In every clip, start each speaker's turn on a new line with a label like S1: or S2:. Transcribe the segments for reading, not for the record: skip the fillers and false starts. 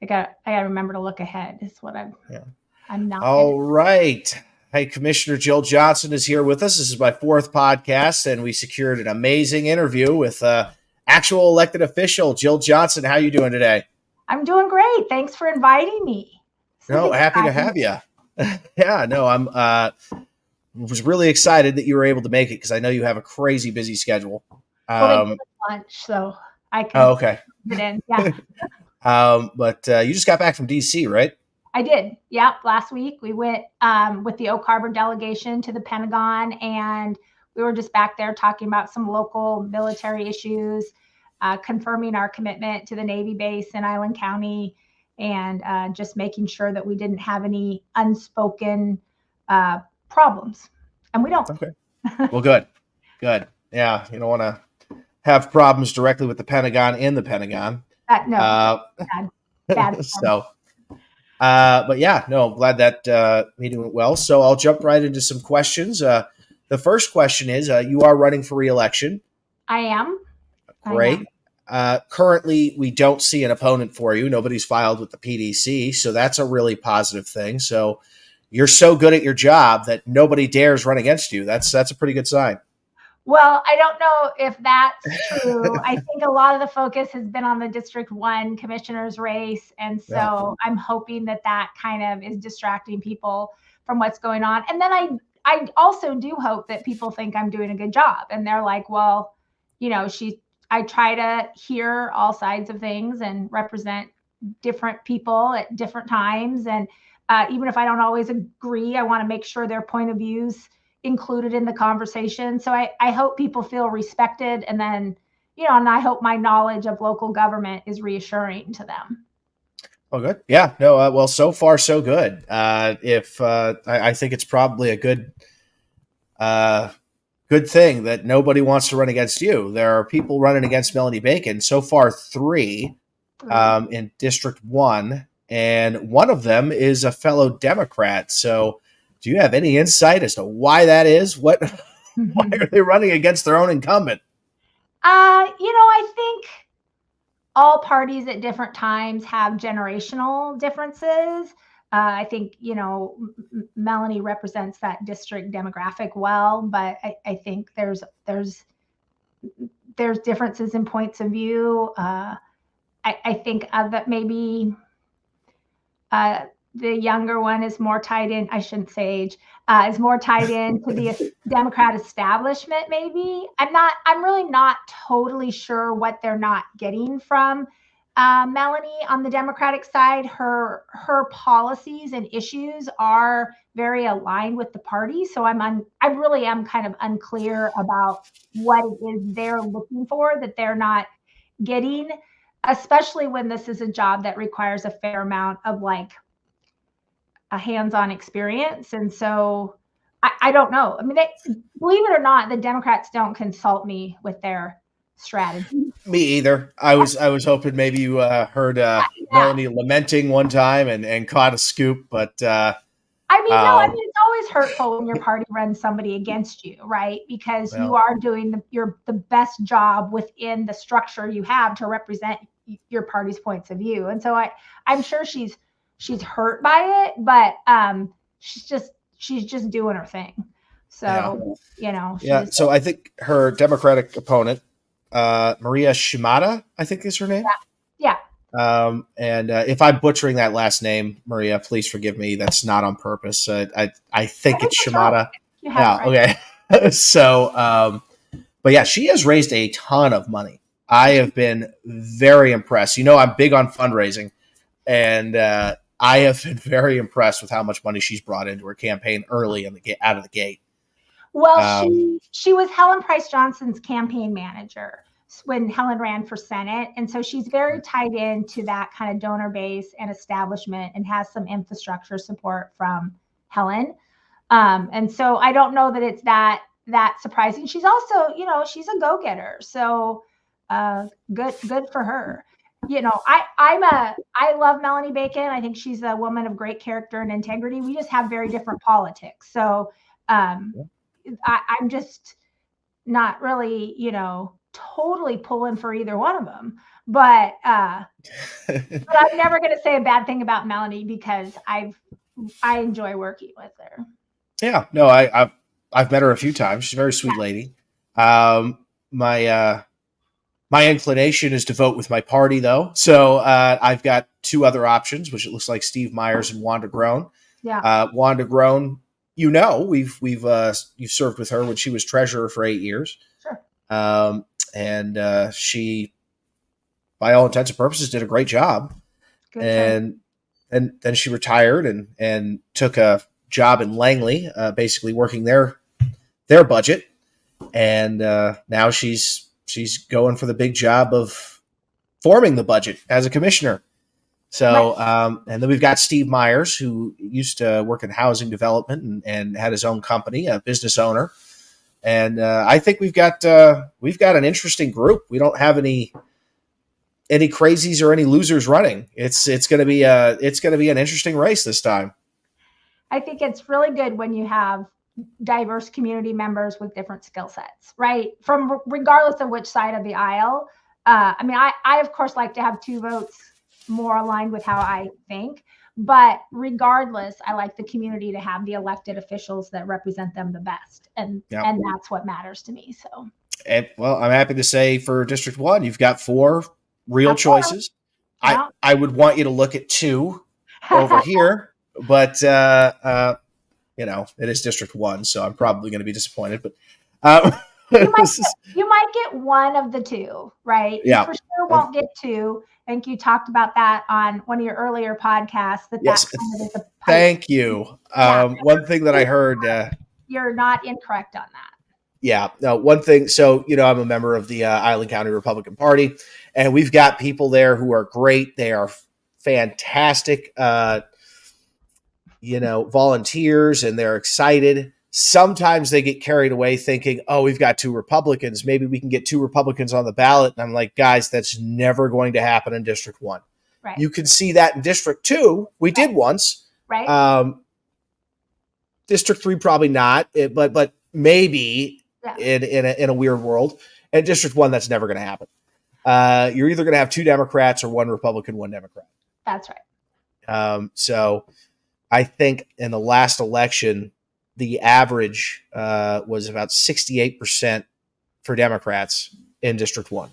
S1: I gotta remember to look ahead. Is what
S2: Yeah.
S1: I'm not.
S2: All right. Hey, Commissioner Jill Johnson is here with us. This is my fourth podcast, and we secured an amazing interview with actual elected official Jill Johnson. How are you doing today?
S1: I'm doing great. Thanks for inviting me.
S2: No, happy to have you. Yeah, no, I'm was really excited that you were able to make it because I know you have a crazy busy schedule.
S1: Well, they gave us lunch, so I could
S2: Okay.
S1: fit in. Yeah,
S2: But you just got back from DC, right?
S1: I did. Yeah, last week we went with the Oak Harbor delegation to the Pentagon, and we were just back there talking about some local military issues, confirming our commitment to the Navy base in Island County, and just making sure that we didn't have any unspoken problems. And we don't.
S2: Okay. Well, good. Good. Yeah, you don't want to have problems directly with the Pentagon in the Pentagon.
S1: No, bad.
S2: So, but yeah, no, I'm glad that meeting went well. So I'll jump right into some questions. The first question is, you are running for re-election.
S1: I am.
S2: Great. Currently, we don't see an opponent for you. Nobody's filed with the PDC, so that's a really positive thing. So you're so good at your job that nobody dares run against you. That's a pretty good sign.
S1: Well, I don't know if that's true. I think a lot of the focus has been on the District 1 commissioner's race. And so I'm hoping that kind of is distracting people from what's going on. And then I also do hope that people think I'm doing a good job. And they're like, well, I try to hear all sides of things and represent different people at different times. And even if I don't always agree, I want to make sure their point of views included in the conversation. So I hope people feel respected, and then, and I hope my knowledge of local government is reassuring to them.
S2: Oh, good. Yeah. No. Well, so far so good. I think it's probably a good thing that nobody wants to run against you. There are people running against Melanie Bacon. So far, three in District 1, and one of them is a fellow Democrat. So do you have any insight as to why that is? Why are they running against their own incumbent?
S1: I think all parties at different times have generational differences. I think, Melanie represents that district demographic well, but I think there's differences in points of view. I think that maybe the younger one is more tied in. I shouldn't say age. Is more tied into the Democrat establishment. Maybe I'm really not totally sure what they're not getting from Melanie on the Democratic side. Her policies and issues are very aligned with the party. So I really am kind of unclear about what it is they're looking for that they're not getting, especially when this is a job that requires a fair amount of a hands-on experience. And so I don't know. I mean, believe it or not, the Democrats don't consult me with their strategy.
S2: Me either. I was hoping maybe you heard Melanie lamenting one time and caught a scoop, but
S1: no, it's always hurtful when your party runs somebody against you, right? Because you are doing the best job within the structure you have to represent your party's points of view. And so I'm sure she's hurt by it, but she's just doing her thing. So,
S2: So I think her Democratic opponent, Maria Shimada, I think is her name.
S1: Yeah.
S2: And if I'm butchering that last name, Maria, please forgive me. That's not on purpose. I think it's Shimada. Yeah. Right. Okay. So, but yeah, she has raised a ton of money. I have been very impressed. I'm big on fundraising, and I have been very impressed with how much money she's brought into her campaign early out of the gate.
S1: Well, she was Helen Price Johnson's campaign manager when Helen ran for Senate. And so she's very tied into that kind of donor base and establishment and has some infrastructure support from Helen. And so I don't know that it's that surprising. She's also, she's a go-getter. So good for her. I love Melanie Bacon. I think she's a woman of great character and integrity. We just have very different politics. So I'm just not really, totally pulling for either one of them. but I'm never going to say a bad thing about Melanie because I enjoy working with her.
S2: Yeah, no, I've met her a few times. She's a very sweet lady. My inclination is to vote with my party, though. So I've got two other options, which it looks like Steve Myers and Wanda Groen.
S1: Yeah.
S2: Wanda Groen, you've served with her when she was treasurer for 8 years.
S1: Sure.
S2: And she, by all intents and purposes, did a great job.
S1: Good
S2: and then she retired and took a job in Langley, basically working their budget. And now she's going for the big job of forming the budget as a commissioner. So, and then we've got Steve Myers, who used to work in housing development and had his own company, a business owner. And I think we've got an interesting group. We don't have any crazies or any losers running. It's going to be an interesting race this time.
S1: I think it's really good when you have diverse community members with different skill sets, right? From regardless of which side of the aisle. I mean, I of course like to have two votes more aligned with how I think, but regardless, I like the community to have the elected officials that represent them the best. And that's what matters to me. So,
S2: and well, I'm happy to say for District 1, you've got 4 real choices. Yeah. I would want you to look at 2 over here, but it is District 1, so I'm probably going to be disappointed. But
S1: you might get one of the 2, right?
S2: Yeah,
S1: you for sure won't get 2. I think you talked about that on one of your earlier podcasts.
S2: Yes, thank you. One thing that I heard.
S1: You're not incorrect on that.
S2: Yeah, no, one thing. So, I'm a member of the Island County Republican Party, and we've got people there who are great. They are fantastic, volunteers, and they're excited. Sometimes they get carried away thinking, oh, we've got 2 Republicans. Maybe we can get 2 Republicans on the ballot. And I'm like, guys, that's never going to happen in District 1.
S1: Right.
S2: You can see that in District 2. We did once.
S1: Right.
S2: District 3, probably not, but maybe in a weird world. And District 1, that's never going to happen. You're either going to have 2 Democrats or 1 Republican, 1 Democrat.
S1: That's right.
S2: So I think in the last election, the average was about 68% for Democrats in District 1.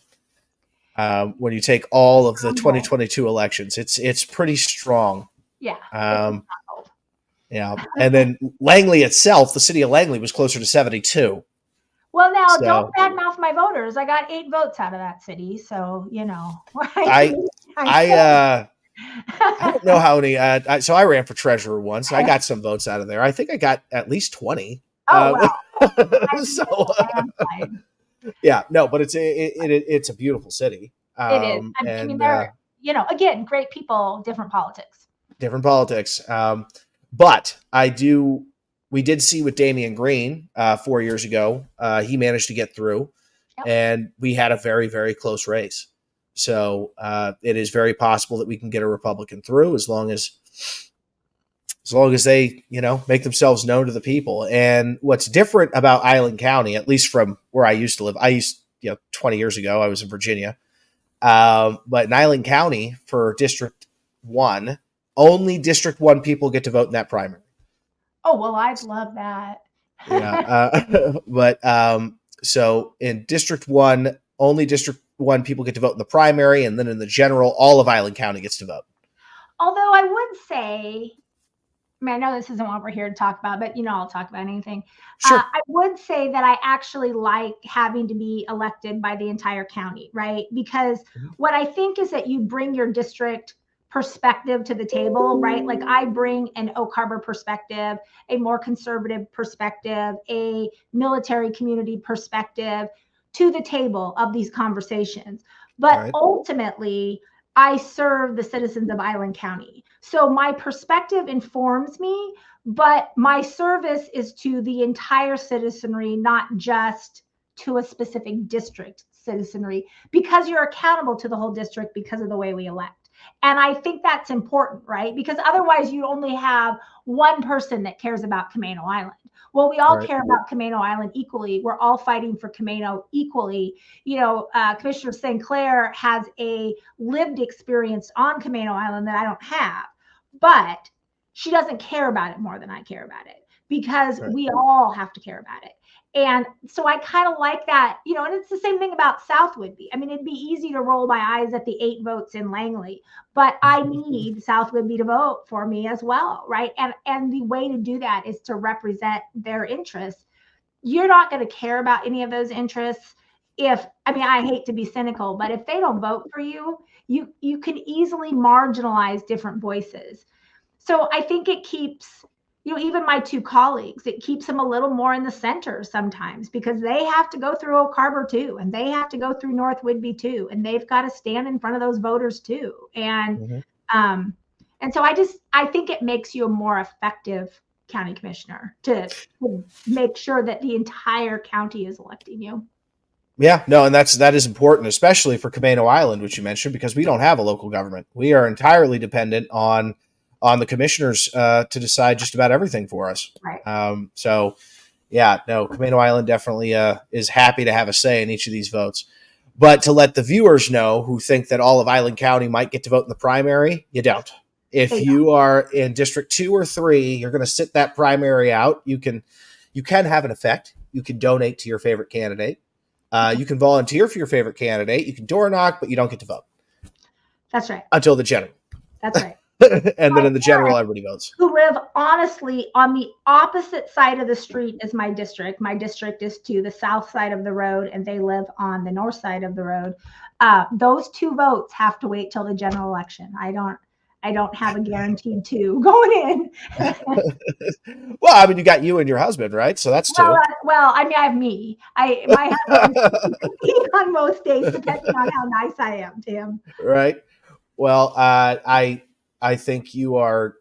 S2: When you take all of the 2022 elections, it's pretty strong.
S1: Yeah.
S2: Yeah. And then Langley itself, the city of Langley, was closer to 72.
S1: Well, now don't badmouth my voters. I got 8 votes out of that city, so
S2: I don't know how many. So I ran for treasurer once. I got some votes out of there. I think I got at least 20.
S1: Oh,
S2: wow. Yeah, no, but it's a beautiful city.
S1: It is. I mean, they're again, great people, different politics.
S2: But we did see with Damian Green 4 years ago. He managed to get through, and we had a very, very close race. So it is very possible that we can get a Republican through as long as they, make themselves known to the people. And what's different about Island County, at least from where I used to live, 20 years ago, I was in Virginia. But in Island County for District 1, only District 1 people get to vote in that primary.
S1: Oh, well, I'd love that.
S2: Yeah. But so in District 1, only District 1 people get to vote in the primary, and then in the general, all of Island County gets to vote.
S1: Although I would say, I know this isn't what we're here to talk about, but I'll talk about anything.
S2: Sure.
S1: I would say that I actually like having to be elected by the entire county, right? Because what I think is that you bring your district perspective to the table, right? Like I bring an Oak Harbor perspective, a more conservative perspective, a military community perspective to the table of these conversations. But ultimately, I serve the citizens of Island County. So my perspective informs me, but my service is to the entire citizenry, not just to a specific district citizenry, because you're accountable to the whole district because of the way we elect. And I think that's important, right? Because otherwise you only have one person that cares about Camano Island. Well, we all care about Camano Island equally. We're all fighting for Camano equally. Commissioner St. Clair has a lived experience on Camano Island that I don't have, but she doesn't care about it more than I care about it, because we all have to care about it. And so I kind of like that, and it's the same thing about South Whidbey. I mean, it'd be easy to roll my eyes at the 8 votes in Langley, but I need South Whidbey to vote for me as well, right? And the way to do that is to represent their interests. You're not going to care about any of those interests I hate to be cynical, but if they don't vote for you, you can easily marginalize different voices. So I think it keeps, even my 2 colleagues, it keeps them a little more in the center sometimes, because they have to go through Oak Harbor too, and they have to go through North Whidbey too, and they've got to stand in front of those voters too. And so I think it makes you a more effective county commissioner to make sure that the entire county is electing you.
S2: Yeah, no, and that is important, especially for Camano Island, which you mentioned, because we don't have a local government. We are entirely dependent on the commissioners to decide just about everything for us.
S1: Right.
S2: So, yeah, no, Camano Island definitely is happy to have a say in each of these votes. But to let the viewers know who think that all of Island County might get to vote in the primary, you don't. If you are in District 2 or 3, you're going to sit that primary out. You can have an effect. You can donate to your favorite candidate. You can volunteer for your favorite candidate. You can door knock, but you don't get to vote.
S1: That's right.
S2: Until the general.
S1: That's right.
S2: And then in the general, everybody votes.
S1: Who live honestly on the opposite side of the street as my district. My district is to the south side of the road, and they live on the north side of the road. Those 2 votes have to wait till the general election. I don't have a guaranteed 2 going in.
S2: Well, I mean, you got you and your husband, right? So that's 2.
S1: Well, I have me. My husband on most days, depending on how nice I am to him.
S2: Right. Well, I think you are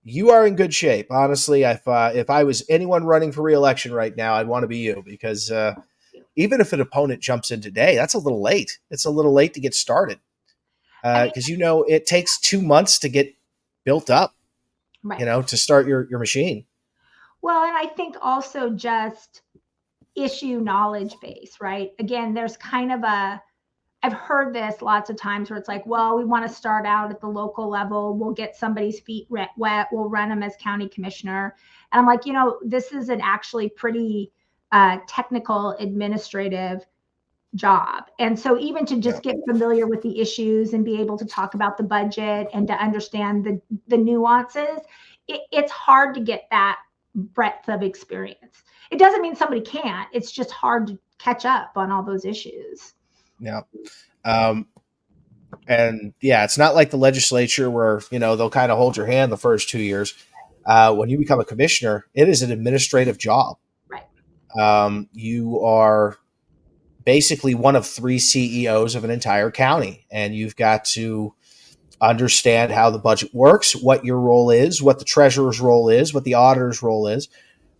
S2: in good shape. Honestly, if I was anyone running for re-election right now, I'd want to be you, because even if an opponent jumps in today, that's a little late. It's a little late to get started. Because it takes 2 months to get built up, right, to start your machine.
S1: Well, and I think also just issue knowledge base, right? Again, there's kind of I've heard this lots of times where it's like, well, we want to start out at the local level. We'll get somebody's feet wet. We'll run them as county commissioner. And I'm like, this is an actually pretty technical administrative job. And so even to just get familiar with the issues and be able to talk about the budget and to understand the nuances, it's hard to get that breadth of experience. It doesn't mean somebody can't. It's just hard to catch up on all those issues.
S2: Yeah. And yeah, it's not like the legislature where, they'll kind of hold your hand the first 2 years. When you become a commissioner, it is an administrative job.
S1: Right.
S2: You are basically one of 3 CEOs of an entire county, and you've got to understand how the budget works, what your role is, what the treasurer's role is, what the auditor's role is,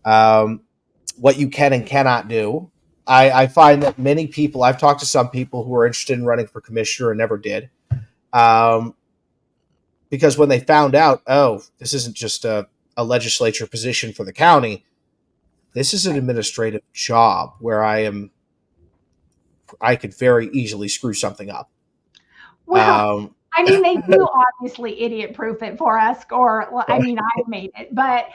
S2: what you can and cannot do. I find that many people, I've talked to some people who are interested in running for commissioner and never did, because when they found out, this isn't just a legislature position for the county, this is an administrative job where I could very easily screw something up.
S1: Well, they do obviously idiot-proof it for us, I've made it, but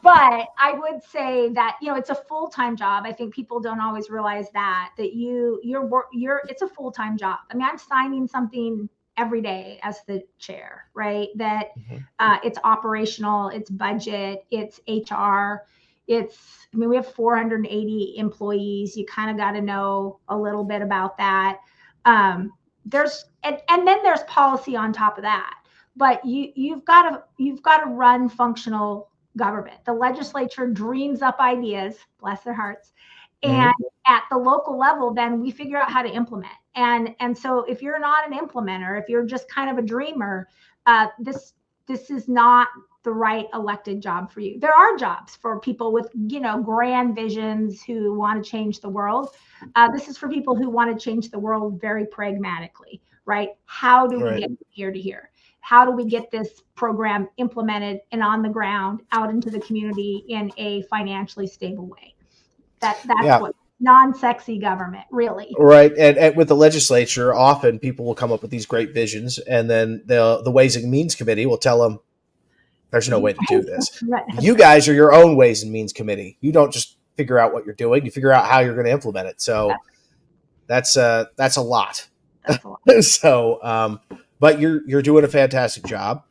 S1: I would say that, it's a full-time job. I think people don't always realize that it's a full-time job. I'm signing something every day as the chair, right? That it's operational, it's budget, it's HR, we have 480 employees. You kind of got to know a little bit about that. And then there's policy on top of that. But you've got to run functional government. The legislature dreams up ideas, bless their hearts, and at the local level, then we figure out how to implement. And so if you're not an implementer, if you're just kind of a dreamer, this is not the right elected job for you. There are jobs for people with, grand visions who want to change the world. This is for people who want to change the world very pragmatically, right? How do we
S2: Right.
S1: get from here to here? How do we get this program implemented and on the ground out into the community in a financially stable way? That's
S2: Yeah.
S1: what non-sexy government, really.
S2: Right. And with the legislature, often people will come up with these great visions, and then the Ways and Means Committee will tell them there's no way to do this.
S1: Right.
S2: You guys are your own Ways and Means Committee. You don't just figure out what you're doing; you figure out how you're going to implement it. So that's a lot.
S1: That's a lot.
S2: So, but you're doing a fantastic job.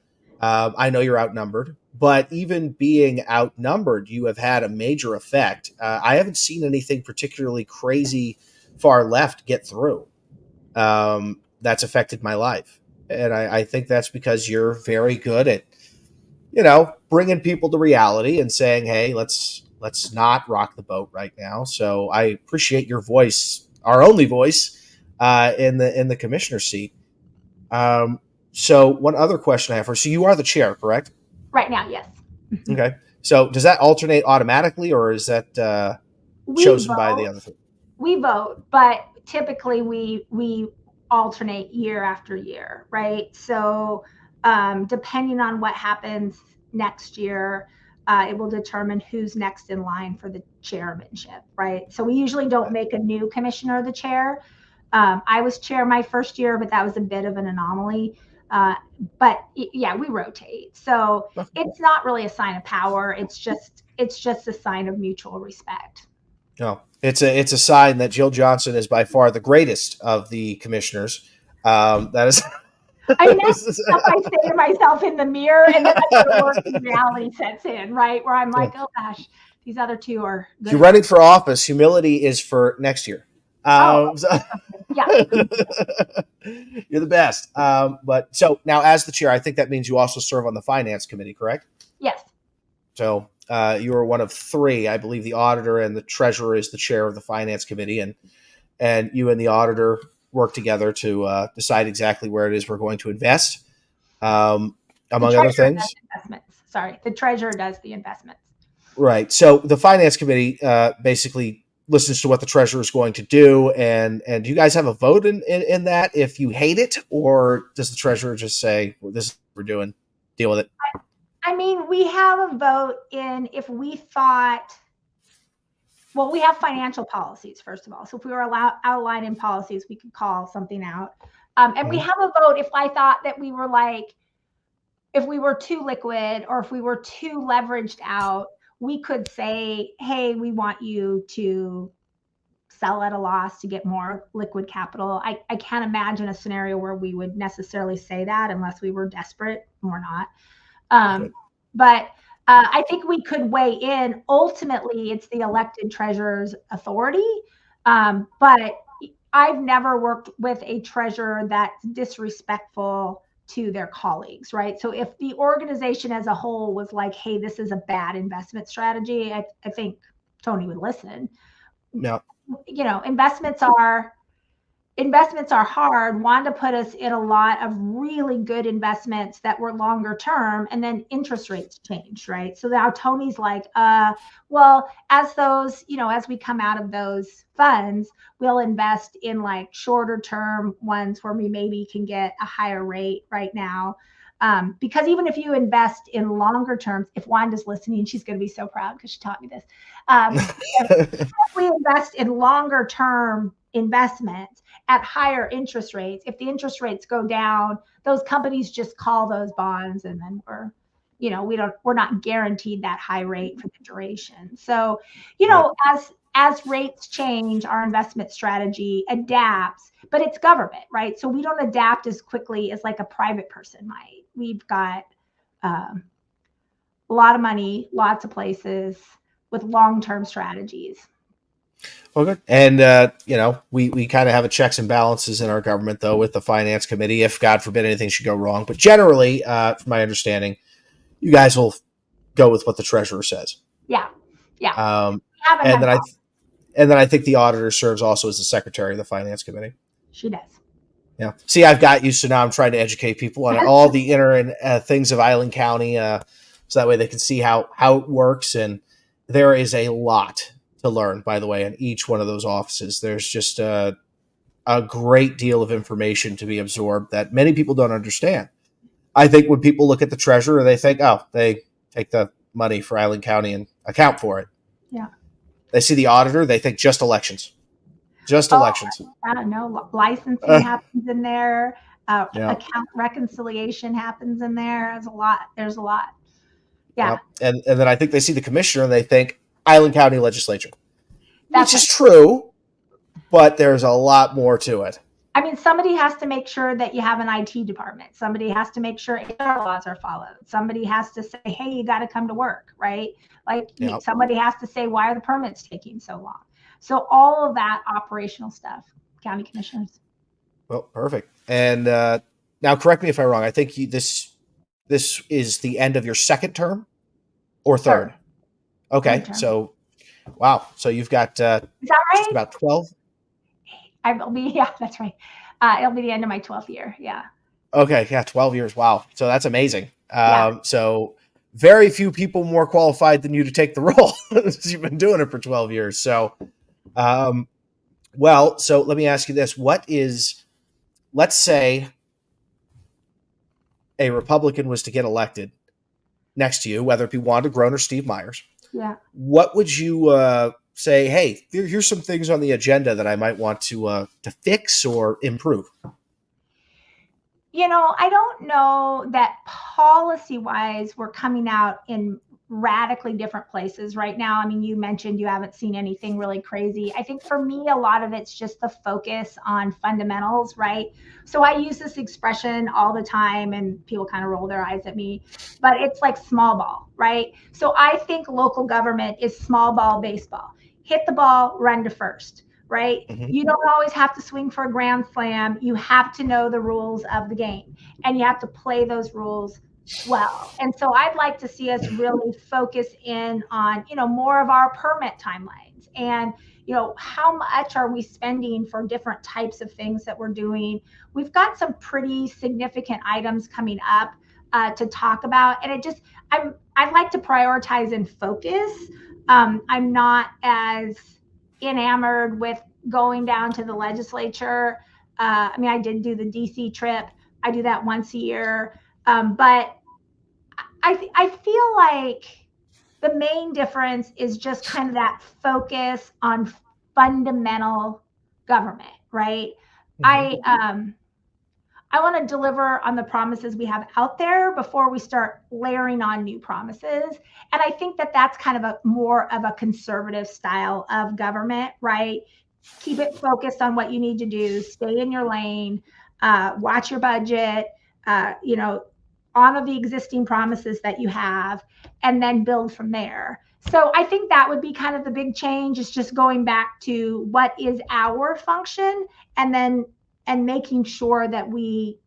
S2: I know you're outnumbered, but even being outnumbered, you have had a major effect. I haven't seen anything particularly crazy far left get through. That's affected my life, and I think that's because you're very good at, bringing people to reality and saying, "Hey, let's not rock the boat right now." So I appreciate your voice, our only voice, in the commissioner seat. So one other question I have for you. So you are the chair, correct?
S1: Right now, yes.
S2: Okay. So does that alternate automatically, or is that chosen by the other three?
S1: We vote, but typically we alternate year after year, right? So depending on what happens next year, it will determine who's next in line for the chairmanship, right? So we usually don't make a new commissioner the chair. I was chair my first year, but that was a bit of an anomaly. But yeah, we rotate. So it's not really a sign of power. It's just a sign of mutual respect.
S2: No, it's a sign that Jill Johnson is by far the greatest of the commissioners. That is.
S1: I mess up. I say to myself in the mirror, and then the working reality sets in, right? Where I'm like, oh gosh, these other two are good.
S2: If you're running for office, humility is for next year.
S1: Yeah.
S2: You're the best. But so now, as the chair, I think that means you also serve on the finance committee, correct?
S1: Yes.
S2: So you are one of three. I believe the auditor and the treasurer is the chair of the finance committee, and you and the auditor work together to decide exactly where it is we're going to invest, among other things.
S1: Investments. Sorry, the treasurer does the investments.
S2: Right. So the finance committee basically listens to what the treasurer is going to do, and do you guys have a vote in that if you hate it, or does the treasurer just say, well, this is what we're doing, deal with it?
S1: I mean, we have a vote in if we thought, well, we have financial policies, first of all. So if we were outlined in policies, we could call something out. And we have a vote if I thought that we were if we were too liquid or if we were too leveraged out, we could say, hey, we want you to sell at a loss to get more liquid capital. I can't imagine a scenario where we would necessarily say that unless we were desperate. We're not. But I think we could weigh in. Ultimately, it's the elected treasurer's authority. But I've never worked with a treasurer that's disrespectful to their colleagues, right? So if the organization as a whole was like, hey, this is a bad investment strategy, I think Tony would listen.
S2: No.
S1: Investments are hard. Wanda put us in a lot of really good investments that were longer term, and then interest rates changed, right? So now Tony's like, well, as those, as we come out of those funds, we'll invest in like shorter term ones where we maybe can get a higher rate right now. Because even if you invest in longer terms, if Wanda's listening, she's going to be so proud because she taught me this. If we invest in longer term investments at higher interest rates, if the interest rates go down, those companies just call those bonds, and then we're not guaranteed that high rate for the duration. So, as rates change, our investment strategy adapts, but it's government, right? So we don't adapt as quickly as like a private person might. We've got a lot of money, lots of places with long-term strategies.
S2: Okay. And, we kind of have a checks and balances in our government, though, with the finance committee, if God forbid anything should go wrong. But generally, from my understanding, you guys will go with what the treasurer says.
S1: Yeah.
S2: And then I think the auditor serves also as the secretary of the finance committee.
S1: She does.
S2: Yeah. See, I've got you. So now I'm trying to educate people on all the inner things of Island County, so that way they can see how it works. And there is a lot to learn, by the way, in each one of those offices. There's just a great deal of information to be absorbed that many people don't understand. I think when people look at the treasurer, they think, oh, they take the money for Island County and account for it.
S1: Yeah.
S2: They see the auditor, they think just elections. Just
S1: Oh,
S2: elections.
S1: I don't know. Licensing happens in there.
S2: Yeah.
S1: Account reconciliation happens in there. There's a lot. There's a lot. Yeah.
S2: Yep. And then I think they see the commissioner and they think Island County legislature,
S1: That's
S2: which is true, but there's a lot more to it.
S1: I mean, somebody has to make sure that you have an IT department. Somebody has to make sure HR laws are followed. Somebody has to say, hey, you got to come to work, right? Like
S2: Yep.
S1: somebody has to say, why are the permits taking so long? So all of that operational stuff, county commissioners.
S2: Well, perfect. And now correct me if I'm wrong. I think this is the end of your second term or third? Okay.
S1: Third term.
S2: So, wow. So you've got
S1: Is that right?
S2: just about 12.
S1: Yeah, that's right. It'll be the end of my 12th year. Yeah.
S2: Okay. Yeah. 12 years. Wow. So that's amazing.
S1: Yeah.
S2: So very few people more qualified than you to take the role. You've been doing it for 12 years. So, well, so let me ask you this. Let's say a Republican was to get elected next to you, whether it be Wanda Groen or Steve Myers.
S1: Yeah.
S2: What would you say, hey, here's some things on the agenda that I might want to fix or improve?
S1: You know, I don't know that policy-wise we're coming out in radically different places right now. I mean, you mentioned you haven't seen anything really crazy. I think for me, a lot of it's just the focus on fundamentals, right? So I use this expression all the time and people kind of roll their eyes at me, but it's like small ball, right? So I think local government is small ball baseball. Hit the ball, run to first. Right?
S2: Mm-hmm.
S1: You don't always have to swing for a grand slam. You have to know the rules of the game and you have to play those rules well. And so I'd like to see us really focus in on, more of our permit timelines and, how much are we spending for different types of things that we're doing. We've got some pretty significant items coming up to talk about. And I'd like to prioritize and focus. I'm not as enamored with going down to the legislature. I mean, I did do the DC trip. I do that once a year. But I feel like the main difference is just kind of that focus on fundamental government, right? Mm-hmm. I want to deliver on the promises we have out there before we start layering on new promises. And I think that that's kind of more of a conservative style of government, right? Keep it focused on what you need to do, stay in your lane, watch your budget, honor the existing promises that you have, and then build from there. So I think that would be kind of the big change, is just going back to what is our function and making sure that we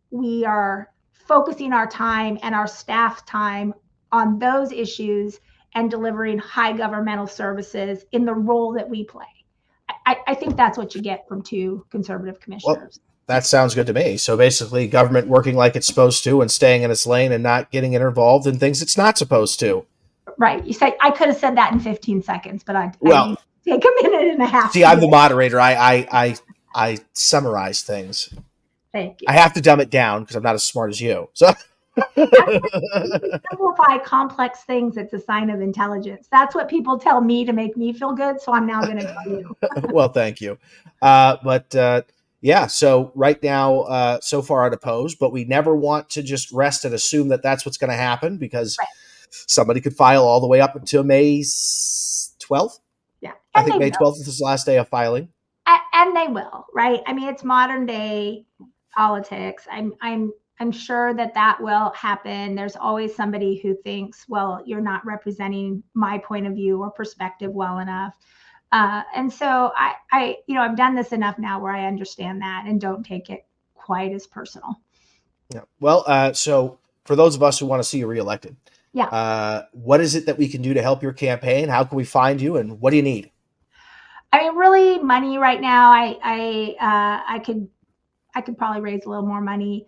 S1: are focusing our time and our staff time on those issues and delivering high governmental services in the role that we play. I think that's what you get from two conservative commissioners.
S2: Well, that sounds good to me. So basically government working like it's supposed to and staying in its lane and not getting involved in things it's not supposed to.
S1: Right. You say I could have said that in 15 seconds, but I take a minute and a half.
S2: See, I'm the moderator. I summarize things.
S1: Thank you.
S2: I have to dumb it down because I'm not as smart as you. So
S1: simplify complex things. It's a sign of intelligence. That's what people tell me to make me feel good. So I'm now going to tell you.
S2: Well, thank you. Yeah. So right now, so far unopposed, but we never want to just rest and assume that that's what's going to happen, because somebody could file all the way up until May 12th.
S1: Yeah.
S2: I think May 12th is the last day of filing.
S1: And they will, right? I mean, it's modern day politics. I'm sure that will happen. There's always somebody who thinks, well, you're not representing my point of view or perspective well enough. And so I've done this enough now where I understand that and don't take it quite as personal.
S2: Yeah. Well, so for those of us who want to see you reelected, what is it that we can do to help your campaign? How can we find you, and what do you need?
S1: I mean, really, money right now. I could probably raise a little more money,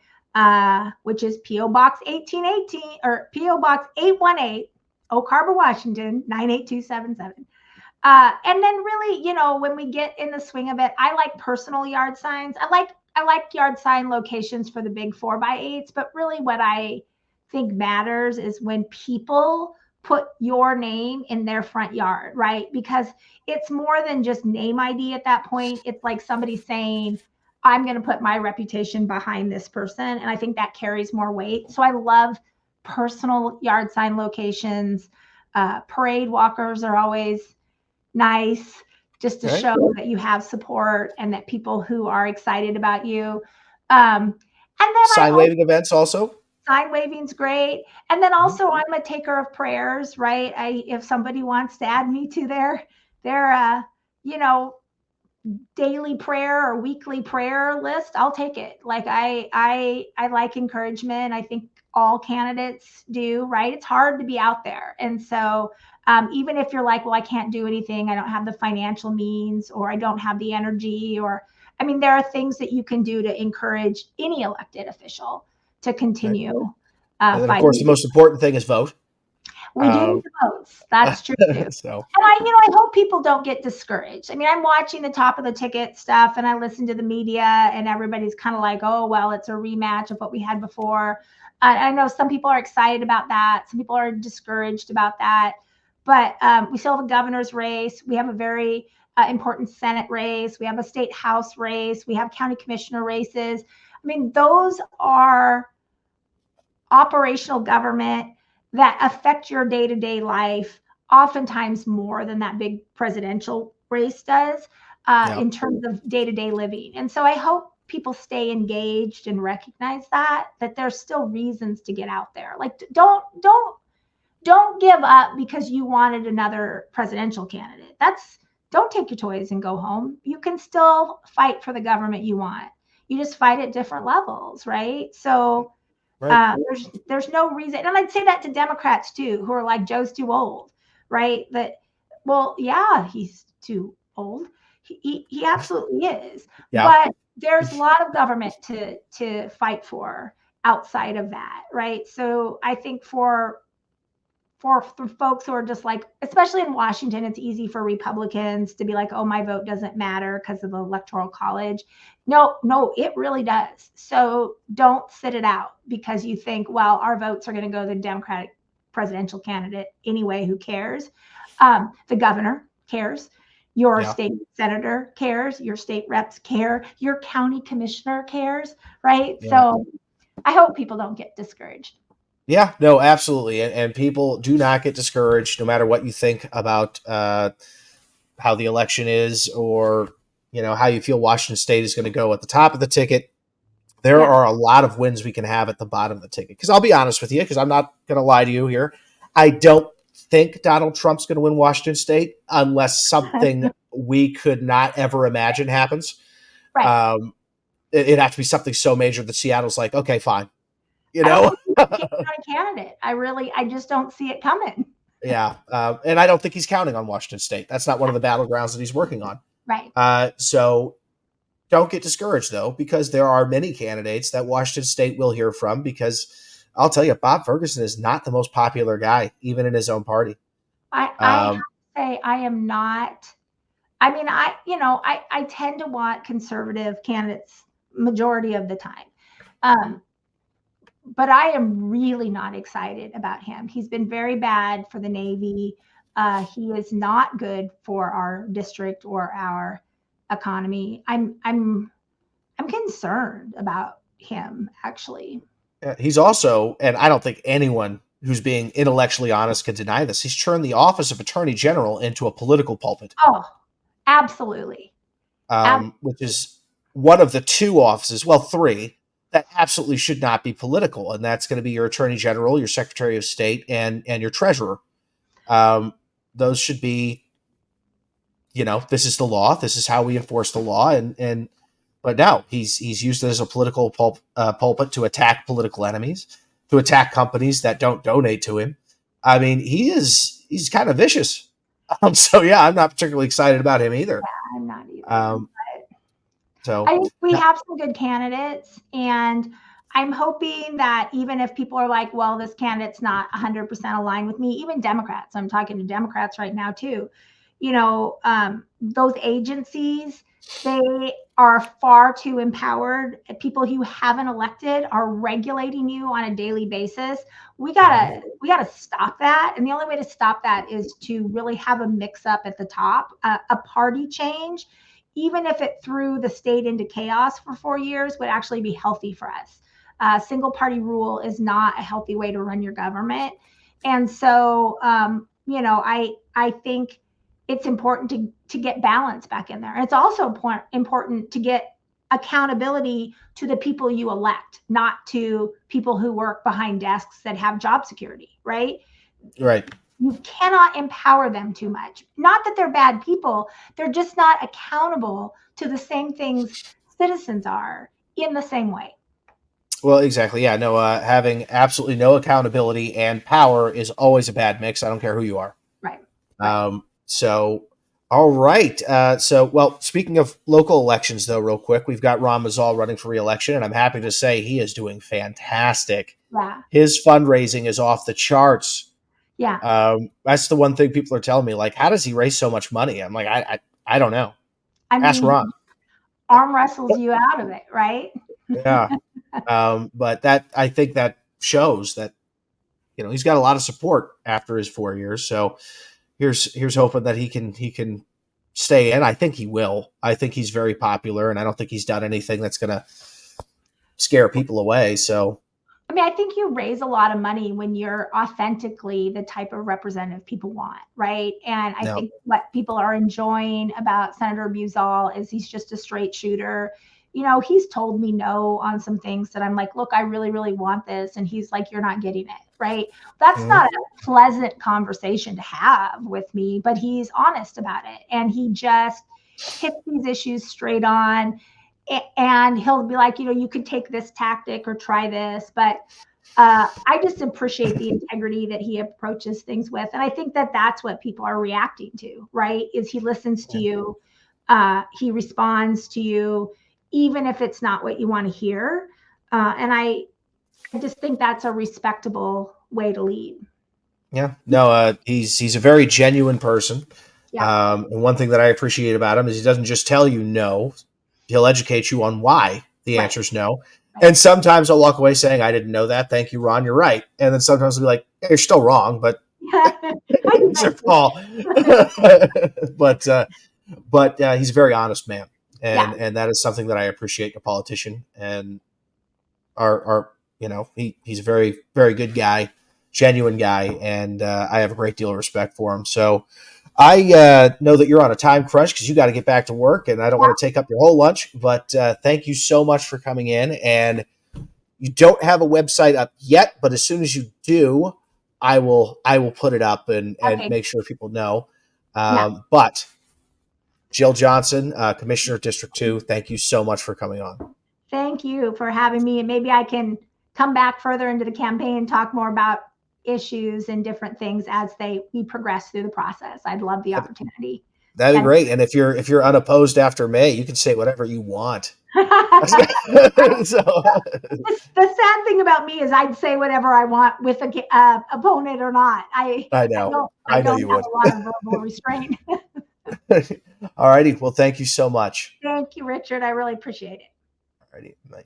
S1: which is P.O. Box 1818 or P.O. Box 818, Oak Harbor, Washington 98277. And then really, when we get in the swing of it, I like personal yard signs. I like yard sign locations for the big 4x8s, but really what I think matters is when people put your name in their front yard, right? Because it's more than just name ID at that point. It's like somebody saying, I'm going to put my reputation behind this person. And I think that carries more weight. So I love personal yard sign locations. Parade walkers are always nice, just to show that you have support and that people who are excited about you. And then
S2: sign waving events also.
S1: Sign waving's great. And then also I'm a taker of prayers, right? If somebody wants to add me to their daily prayer or weekly prayer list, I'll take it. Like I like encouragement. I think all candidates do, right? It's hard to be out there. And so even if you're like, well, I can't do anything, I don't have the financial means, or I don't have the energy, there are things that you can do to encourage any elected official to continue.
S2: And then, of course, the most important thing is vote.
S1: We do need the votes. That's true too.
S2: So.
S1: And I hope people don't get discouraged. I'm watching the top of the ticket stuff, and I listen to the media, and everybody's kind of like, oh, well, it's a rematch of what we had before. I know some people are excited about that. Some people are discouraged about that. But we still have a governor's race. We have a very important Senate race. We have a state house race. We have county commissioner races. Those are operational government that affect your day-to-day life oftentimes more than that big presidential race does in terms of day-to-day living. And so I hope people stay engaged and recognize that there's still reasons to get out there. Like, don't give up because you wanted another presidential candidate. Don't take your toys and go home. You can still fight for the government you want. You just fight at different levels, right? So there's no reason. And I'd say that to Democrats too, who are like, Joe's too old, right? Well, yeah, he's too old. He absolutely is. Yeah. But there's a lot of government to fight for outside of that, right? So I think for folks who are just like, especially in Washington, it's easy for Republicans to be like, oh, my vote doesn't matter because of the Electoral College. No, it really does. So don't sit it out because you think, well, our votes are going to go to the Democratic presidential candidate anyway. Who cares? The governor cares. Your state senator cares. Your state reps care. Your county commissioner cares, right? Yeah. So I hope people don't get discouraged.
S2: Yeah, no, absolutely. And people do not get discouraged no matter what you think about how the election is or, how you feel Washington State is going to go at the top of the ticket. There are a lot of wins we can have at the bottom of the ticket. Because I'll be honest with you, because I'm not going to lie to you here. I don't think Donald Trump's going to win Washington State unless something we could not ever imagine happens.
S1: Right.
S2: It'd have to be something so major that Seattle's like, okay, fine.
S1: Candidate. I just don't see it coming.
S2: Yeah. And I don't think he's counting on Washington State. That's not one of the battlegrounds that he's working on.
S1: Right.
S2: So don't get discouraged, though, because there are many candidates that Washington State will hear from, because I'll tell you, Bob Ferguson is not the most popular guy, even in his own party.
S1: I have to say I am not. I tend to want conservative candidates majority of the time. But I am really not excited about him. He's been very bad for the Navy. He is not good for our district or our economy. I'm concerned about him, actually.
S2: He's also, and I don't think anyone who's being intellectually honest can deny this, he's turned the office of Attorney General into a political pulpit.
S1: Oh, absolutely.
S2: Which is one of the two offices, well, three, that absolutely should not be political, and that's going to be your Attorney General, your Secretary of State, and your Treasurer. Those should be, this is the law. This is how we enforce the law. But now he's used it as a political pulpit to attack political enemies, to attack companies that don't donate to him. He's kind of vicious. So yeah, I'm not particularly excited about him either.
S1: Yeah, I'm not either.
S2: So
S1: I think we have some good candidates, and I'm hoping that even if people are like, well, this candidate's not 100% aligned with me, even Democrats, I'm talking to Democrats right now too, those agencies, they are far too empowered. People you haven't elected are regulating you on a daily basis. We gotta stop that, and the only way to stop that is to really have a mix up at the top, a party change, even if it threw the state into chaos for 4 years, would actually be healthy for us. Single party rule is not a healthy way to run your government, and so I think it's important to get balance back in there. And it's also important to get accountability to the people you elect, not to people who work behind desks that have job security, right?
S2: Right.
S1: You cannot empower them too much. Not that they're bad people, they're just not accountable to the same things citizens are in the same way.
S2: Well, exactly. Yeah. No, having absolutely no accountability and power is always a bad mix. I don't care who you are.
S1: Right.
S2: So, all right. Well, speaking of local elections, though, real quick, we've got Ron Mazzal running for re-election, and I'm happy to say he is doing fantastic.
S1: Yeah.
S2: His fundraising is off the charts.
S1: Yeah.
S2: That's the one thing people are telling me. Like, how does he raise so much money? I'm like, I don't know. Ask Ron.
S1: Arm wrestles you out of it, right?
S2: Yeah. But I think that shows that, he's got a lot of support after his 4 years. So here's hoping that he can stay in. I think he will. I think he's very popular, and I don't think he's done anything that's going to scare people away. So,
S1: I think you raise a lot of money when you're authentically the type of representative people want, right? And I think what people are enjoying about Senator Mazzal is he's just a straight shooter. He's told me no on some things that I'm like, look, I really, really want this. And he's like, you're not getting it, right? That's not a pleasant conversation to have with me, but he's honest about it. And he just hits these issues straight on. And he'll be like, you could take this tactic or try this. But I just appreciate the integrity that he approaches things with. And I think that that's what people are reacting to, right? Is he listens to you. He responds to you, even if it's not what you want to hear. And I just think that's a respectable way to lead.
S2: Yeah, no, he's a very genuine person.
S1: Yeah.
S2: And one thing that I appreciate about him is he doesn't just tell you no. He'll educate you on why the answer is no. Right. And sometimes I'll walk away saying, I didn't know that. Thank you, Ron. You're right. And then sometimes I'll be like, hey, you're still wrong, but it's your fault. But he's a very honest man. And that is something that I appreciate in a politician. And he's a very, very good guy, genuine guy. And I have a great deal of respect for him. So I know that you're on a time crunch because you got to get back to work, and I don't want to take up your whole lunch. But thank you so much for coming in. And you don't have a website up yet, but as soon as you do, I will put it up and make sure people know. But Jill Johnson, Commissioner District 2, thank you so much for coming on.
S1: Thank you for having me, and maybe I can come back further into the campaign and talk more about issues and different things as we progress through the process. I'd love the opportunity.
S2: That'd be great. And if you're unopposed after May, you can say whatever you want.
S1: The sad thing about me is I'd say whatever I want with a opponent or not. I know. I don't you have would. A lot of verbal restraint.
S2: All righty. Well, thank you so much.
S1: Thank you, Richard. I really appreciate it.
S2: All righty. Bye.